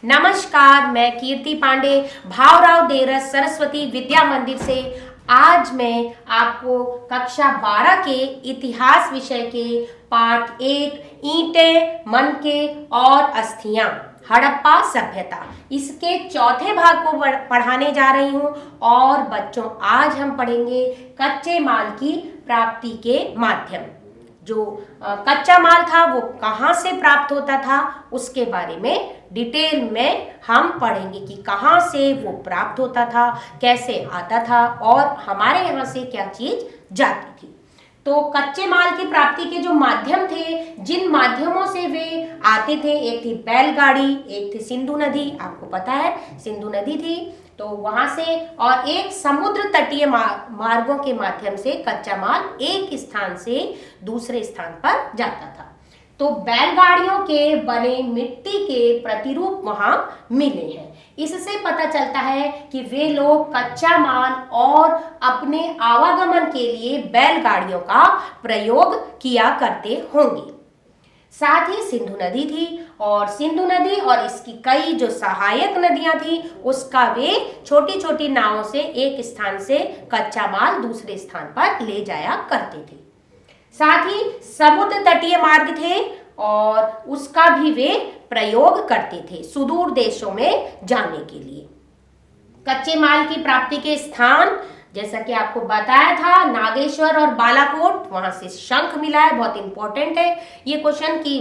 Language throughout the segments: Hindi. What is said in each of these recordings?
नमस्कार, मैं कीर्ति पांडे भावराव देरस सरस्वती विद्या मंदिर से आज मैं आपको कक्षा 12 के इतिहास विषय के पाठ 1 ईंटें, मनके और अस्थियां हड़प्पा सभ्यता इसके चौथे भाग को पढ़ाने जा रही हूँ। और बच्चों, आज हम पढ़ेंगे कच्चे माल की प्राप्ति के माध्यम। जो कच्चा माल था वो कहाँ से प्राप्त होता था उसके बारे में डिटेल में हम पढ़ेंगे कि कहाँ से वो प्राप्त होता था, कैसे आता था और हमारे यहाँ से क्या चीज जाती थी। तो कच्चे माल की प्राप्ति के जो माध्यम थे, जिन माध्यमों से वे आते थे, एक थी बैलगाड़ी, एक थी सिंधु नदी, आपको पता है सिंधु नदी थी, तो वहां से, और एक समुद्र तटीय मार्गों के माध्यम से कच्चा माल एक स्थान से दूसरे स्थान पर जाता था। तो बैलगाड़ियों के बने मिट्टी के प्रतिरूप वहां मिले हैं। इससे पता चलता है कि वे लोग कच्चा माल और अपने आवागमन के लिए बैलगाड़ियों का प्रयोग किया करते होंगे। साथ ही सिंधु नदी थी और सिंधु नदी और इसकी कई जो सहायक नदियां थी उसका वे छोटी छोटी नावों से एक स्थान से कच्चा माल दूसरे स्थान पर ले जाया करते थे। साथ ही समुद्र तटीय मार्ग थे और उसका भी वे प्रयोग करते थे सुदूर देशों में जाने के लिए। कच्चे माल की प्राप्ति के स्थान जैसा कि आपको बताया था, नागेश्वर और बालाकोट, वहां से शंख मिला है। बहुत इंपॉर्टेंट है ये क्वेश्चन कि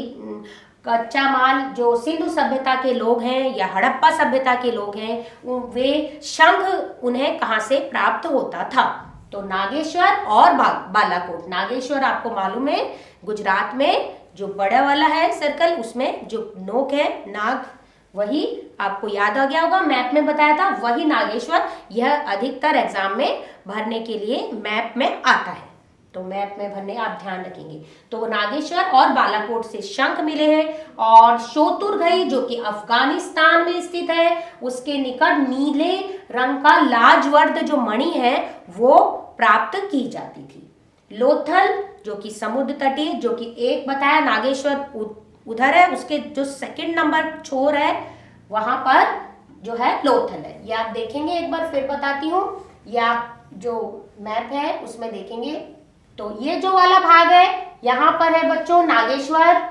कच्चा माल जो सिंधु सभ्यता के लोग हैं या हड़प्पा सभ्यता के लोग हैं, वे शंख उन्हें कहाँ से प्राप्त होता था। तो नागेश्वर और बालाकोट। नागेश्वर आपको मालूम है गुजरात में जो बड़ा वाला है सर्कल, उसमें जो नोक है नाग, वही आपको याद आ गया होगा, मैप में बताया था, वही नागेश्वर। यह अधिकतर एग्जाम में भरने के लिए मैप में आता है, तो मैप में भरने आप ध्यान रखेंगे। तो नागेश्वर और बालाकोट से शंख मिले हैं। और शोतुरगई जो कि अफगानिस्तान में स्थित है, उसके निकट नीले रंग का लाजवर्द जो मणि है वो प्राप्त की जाती थी। लोथल जो कि समुद्र तटीय, जो कि एक बताया नागेश्वर उधर है, उसके जो सेकंड नंबर छोर है वहां पर जो है लोथल है। ये आप देखेंगे, एक बार फिर बताती हूँ, ये आप जो मैप है उसमें देखेंगे तो ये जो वाला भाग है यहाँ पर है बच्चों नागेश्वर,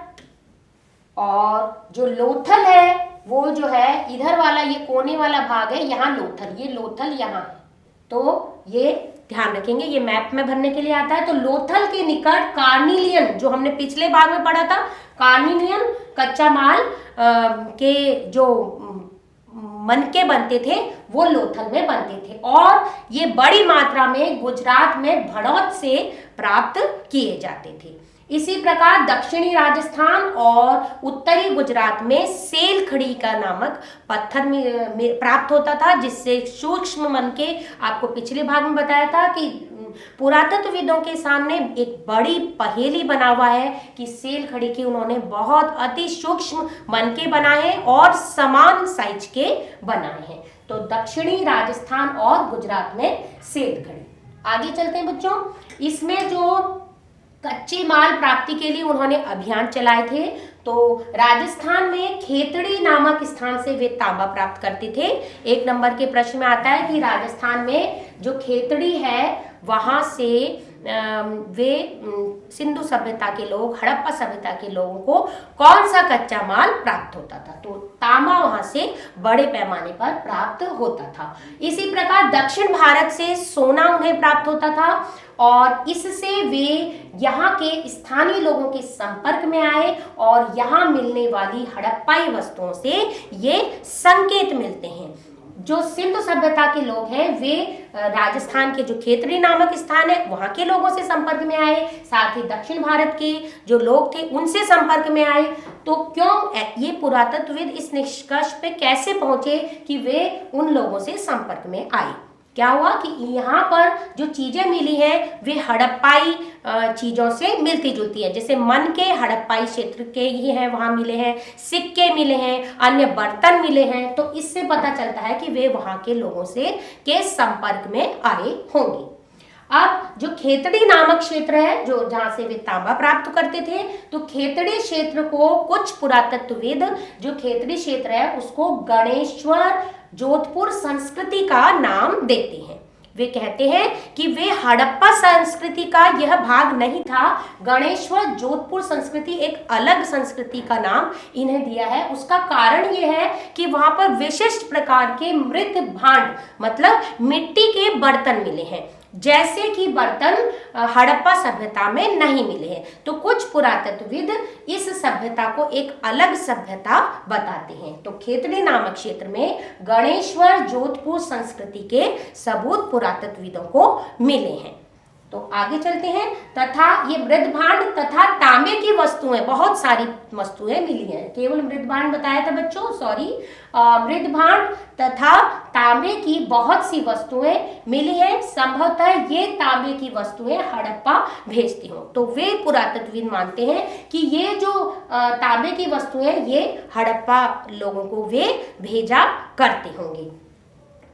और जो लोथल है वो जो है इधर वाला, ये कोने वाला भाग है, यहाँ लोथल, ये लोथल यहाँ है। तो ये ध्यान रखेंगे, ये मैप में भरने के लिए आता है। तो लोथल के निकट कार्निलियन, जो हमने पिछले भाग में पढ़ा था, कार्निलियन कच्चा माल के जो मनके बनते थे वो लोथल में बनते थे, और ये बड़ी मात्रा में गुजरात में भड़ौत से प्राप्त किए जाते थे। इसी प्रकार दक्षिणी राजस्थान और उत्तरी गुजरात में सेल खड़ी का नामक पत्थर में प्राप्त होता था, जिससे सूक्ष्म मनके, आपको पिछले भाग में बताया था कि पुरातत्वविदों के सामने एक बड़ी पहेली बना हुआ है कि सेल खड़ी के उन्होंने बहुत अति सूक्ष्म मनके बनाए और समान साइज के बनाए हैं। तो दक्षिणी राजस्थान और गुजरात में सेल खड़ी। आगे चलते हैं बच्चों, इसमें जो कच्चे माल प्राप्ति के लिए उन्होंने अभियान चलाए थे, तो राजस्थान में खेतड़ी नामक स्थान से वे तांबा प्राप्त करते थे। 1 नंबर के प्रश्न में आता है कि राजस्थान में जो खेतड़ी है वहां से वे सिंधु सभ्यता के लोग, हड़प्पा सभ्यता के लोगों को कौन सा कच्चा माल प्राप्त होता था, तो तांबा वहां से बड़े पैमाने पर प्राप्त होता था। इसी प्रकार दक्षिण भारत से सोना उन्हें प्राप्त होता था, और इससे वे यहाँ के स्थानीय लोगों के संपर्क में आए और यहाँ मिलने वाली हड़प्पाई वस्तुओं से ये संकेत मिलते हैं। जो सिंधु सभ्यता के लोग हैं वे राजस्थान के जो खेतड़ी नामक स्थान है वहां के लोगों से संपर्क में आए, साथ ही दक्षिण भारत के जो लोग थे उनसे संपर्क में आए। तो क्यों ये पुरातत्वविद इस निष्कर्ष पे कैसे पहुंचे कि वे उन लोगों से संपर्क में आए? क्या हुआ कि यहाँ पर जो चीजें मिली हैं वे हड़प्पाई चीजों से मिलती जुलती है। जैसे मन के हड़प्पाई क्षेत्र के ही हैं, वहां मिले हैं, सिक्के मिले हैं, अन्य बर्तन मिले हैं। तो इससे पता चलता है कि वे वहां के लोगों से के संपर्क में आए होंगे। अब जो खेतड़ी नामक क्षेत्र है, जो जहां से वे तांबा प्राप्त करते थे, तो खेतड़ी क्षेत्र को कुछ पुरातत्वविद जो खेतड़ी क्षेत्र है उसको गणेश्वर जोधपुर संस्कृति का नाम देते हैं। वे कहते हैं कि वे हड़प्पा संस्कृति का यह भाग नहीं था, गणेश्वर जोधपुर संस्कृति एक अलग संस्कृति का नाम इन्हें दिया है। उसका कारण यह है कि वहां पर विशिष्ट प्रकार के मृत भांड मतलब मिट्टी के बर्तन मिले हैं, जैसे कि बर्तन हड़प्पा सभ्यता में नहीं मिले हैं। तो कुछ पुरातत्वविद इस सभ्यता को एक अलग सभ्यता बताते हैं। तो खेतड़ी नामक क्षेत्र में गणेश्वर जोधपुर संस्कृति के सबूत पुरातत्वविदों को मिले हैं। तो आगे चलते हैं। तथा ये मृदभांड तथा तांबे की वस्तुएं, बहुत सारी वस्तुएं मिली हैं, केवल मृदभांड बताया था बच्चों, सॉरी, मृदभांड तथा तांबे की बहुत सी वस्तुएं मिली हैं। संभवतः ये तांबे की वस्तुएं हड़प्पा भेजती हों। तो वे पुरातत्वविद मानते हैं कि ये जो तांबे की वस्तुएं ये हड़प्पा लोगों को वे भेजा करते होंगे।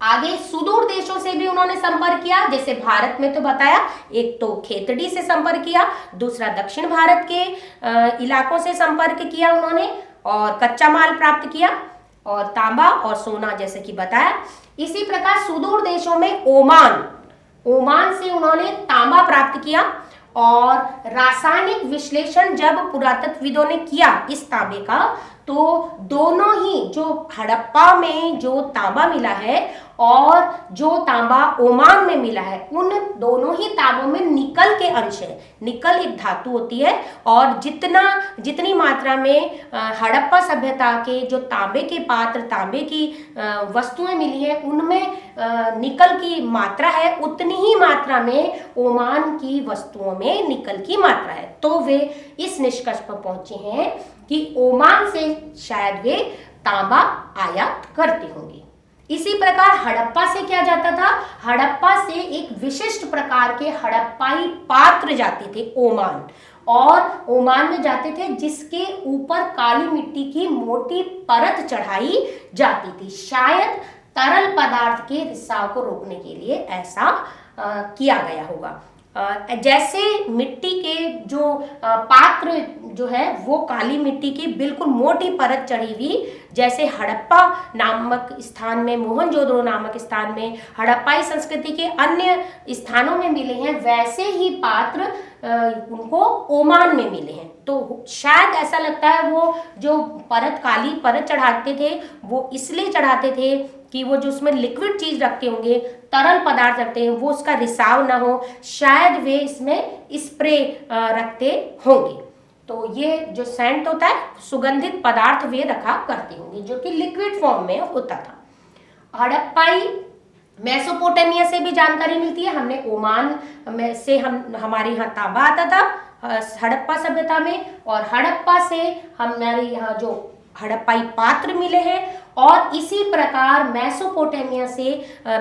आगे सुदूर देशों से भी उन्होंने संपर्क किया, जैसे भारत में तो बताया, एक तो खेतड़ी से संपर्क किया, दूसरा दक्षिण भारत के इलाकों से संपर्क किया उन्होंने और कच्चा माल प्राप्त किया और तांबा और सोना जैसे कि बताया। इसी प्रकार सुदूर देशों में ओमान से उन्होंने तांबा प्राप्त किया और रासायनिक विश्लेषण जब पुरातत्वविदों ने किया इस तांबे का, तो दोनों ही जो हड़प्पा में जो तांबा मिला है और जो तांबा ओमान में मिला है, उन दोनों ही तांबों में निकल के अंश है। निकल एक धातु होती है और जितनी मात्रा में हड़प्पा सभ्यता के जो तांबे के पात्र, तांबे की वस्तुएं मिली है, उनमें निकल की मात्रा है, उतनी ही मात्रा में ओमान की वस्तुओं में निकल की मात्रा है। तो वे इस निष्कर्ष पर पहुंचे हैं कि ओमान से शायद वे तांबा आयात करते होंगे। इसी प्रकार हड़प्पा से क्या जाता था? हड़प्पा से एक विशिष्ट प्रकार के हड़प्पाई पात्र जाते थे ओमान, और ओमान में जाते थे जिसके ऊपर काली मिट्टी की मोटी परत चढ़ाई जाती थी। शायद तरल पदार्थ के रिसाव को रोकने के लिए ऐसा किया गया होगा। जैसे मिट्टी के जो पात्र जो है वो काली मिट्टी की बिल्कुल मोटी परत चढ़ी हुई, जैसे हड़प्पा नामक स्थान में, मोहनजोदड़ो नामक स्थान में, हड़प्पाई संस्कृति के अन्य स्थानों में मिले हैं, वैसे ही पात्र उनको ओमान में मिले हैं। तो शायद ऐसा लगता है वो जो परत, काली परत चढ़ाते थे वो इसलिए चढ़ाते थे कि वो जो उसमें लिक्विड चीज रखते होंगे, तरल पदार्थ रखते हैं, वो उसका रिसाव ना हो, शायद वे इसमें स्प्रे रखते होंगे। तो ये जो सेंट होता है, सुगंधित पदार्थ वे रखा करते होंगे जो कि लिक्विड फॉर्म में होता था। हड़प्पाई मेसोपोटामिया से भी जानकारी मिलती है। हमने ओमान में से हमारे यहाँ तांबा आता था हड़प्पा सभ्यता में, और हड़प्पा से हमारे यहाँ जो हड़प्पाई पात्र मिले हैं, और इसी प्रकार मेसोपोटामिया से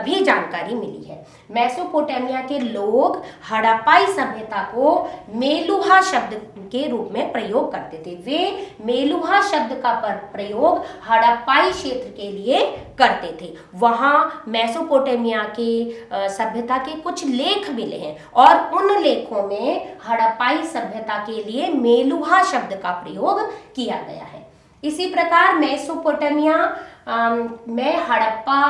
भी जानकारी मिली है। मेसोपोटामिया के लोग हड़प्पाई सभ्यता को मेलुहा शब्द के रूप में प्रयोग करते थे। वे मेलुहा शब्द का प्रयोग हड़प्पाई क्षेत्र के लिए करते थे। वहाँ मेसोपोटामिया के सभ्यता के कुछ लेख मिले हैं और उन लेखों में हड़प्पाई सभ्यता के लिए मेलुहा शब्द का प्रयोग किया गया है। इसी प्रकार मेसोपोटामिया में हड़प्पा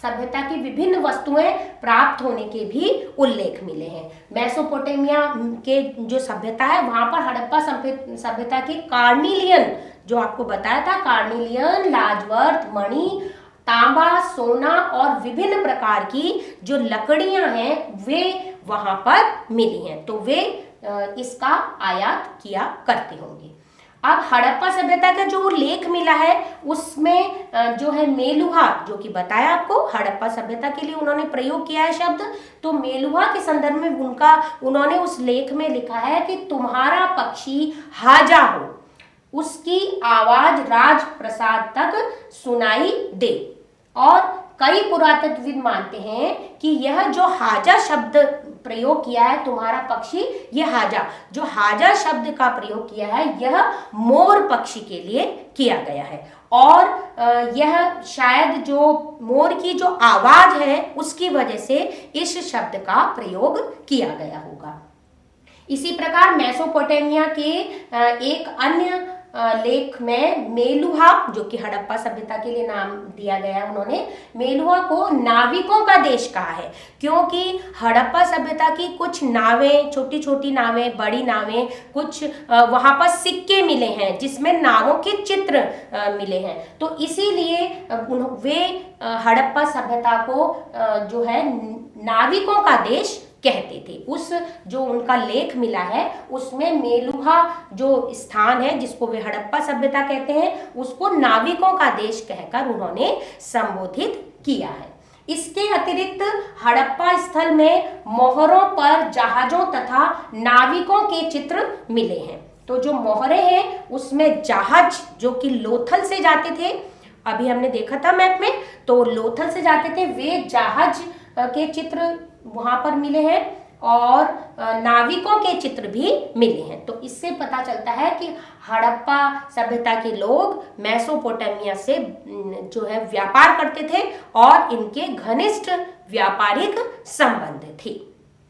सभ्यता की विभिन्न वस्तुएं प्राप्त होने के भी उल्लेख मिले हैं। मेसोपोटामिया के जो सभ्यता है वहां पर हड़प्पा सभ्यता के कार्निलियन, जो आपको बताया था, कार्निलियन, लाजवर्थ, मणि, तांबा, सोना और विभिन्न प्रकार की जो लकड़ियां हैं वे वहां पर मिली हैं। तो वे इसका आयात किया करते होंगे। अब हड़प्पा सभ्यता का जो लेख मिला है उसमें जो है मेलुहा, जो कि बताया आपको, हड़प्पा सभ्यता के लिए उन्होंने प्रयोग किया है शब्द। तो मेलुहा के संदर्भ में उन्होंने उस लेख में लिखा है कि तुम्हारा पक्षी हाजा हो, उसकी आवाज राज प्रसाद तक सुनाई दे। और कई पुरातत्वविद मानते हैं कि यह जो हाजा शब्द प्रयोग किया है, तुम्हारा पक्षी, यह हाजा, जो हाजा शब्द का प्रयोग किया है यह मोर पक्षी के लिए किया गया है। और यह शायद जो मोर की जो आवाज है उसकी वजह से इस शब्द का प्रयोग किया गया होगा। इसी प्रकार मेसोपोटामिया के एक अन्य लेख में मेलुहा, जो कि हड़प्पा सभ्यता के लिए नाम दिया गया, उन्होंने मेलुहा को नाविकों का देश कहा है, क्योंकि हड़प्पा सभ्यता की कुछ नावें, छोटी छोटी नावें, बड़ी नावें, कुछ वहां पर सिक्के मिले हैं जिसमें नावों के चित्र मिले हैं, तो इसीलिए वे हड़प्पा सभ्यता को जो है नाविकों का देश कहते थे। उस जो उनका लेख मिला है उसमें मेलुहा जो स्थान है जिसको वे हड़प्पा सभ्यता कहते हैं उसको नाविकों का देश कहकर उन्होंने संबोधित किया है। इसके अतिरिक्त हड़प्पा स्थल में मोहरों पर जहाजों तथा नाविकों के चित्र मिले हैं। तो जो मोहरे हैं उसमें जहाज जो कि लोथल से जाते थे, अभी हमने देखा था मैप में, तो लोथल से जाते थे, वे जहाज के चित्र वहां पर मिले हैं और नाविकों के चित्र भी मिले हैं। तो इससे पता चलता है कि हड़प्पा सभ्यता के लोग मेसोपोटामिया से जो है व्यापार करते थे और इनके घनिष्ठ व्यापारिक संबंध थे।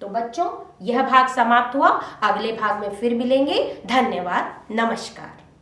तो बच्चों, यह भाग समाप्त हुआ। अगले भाग में फिर मिलेंगे। धन्यवाद। नमस्कार।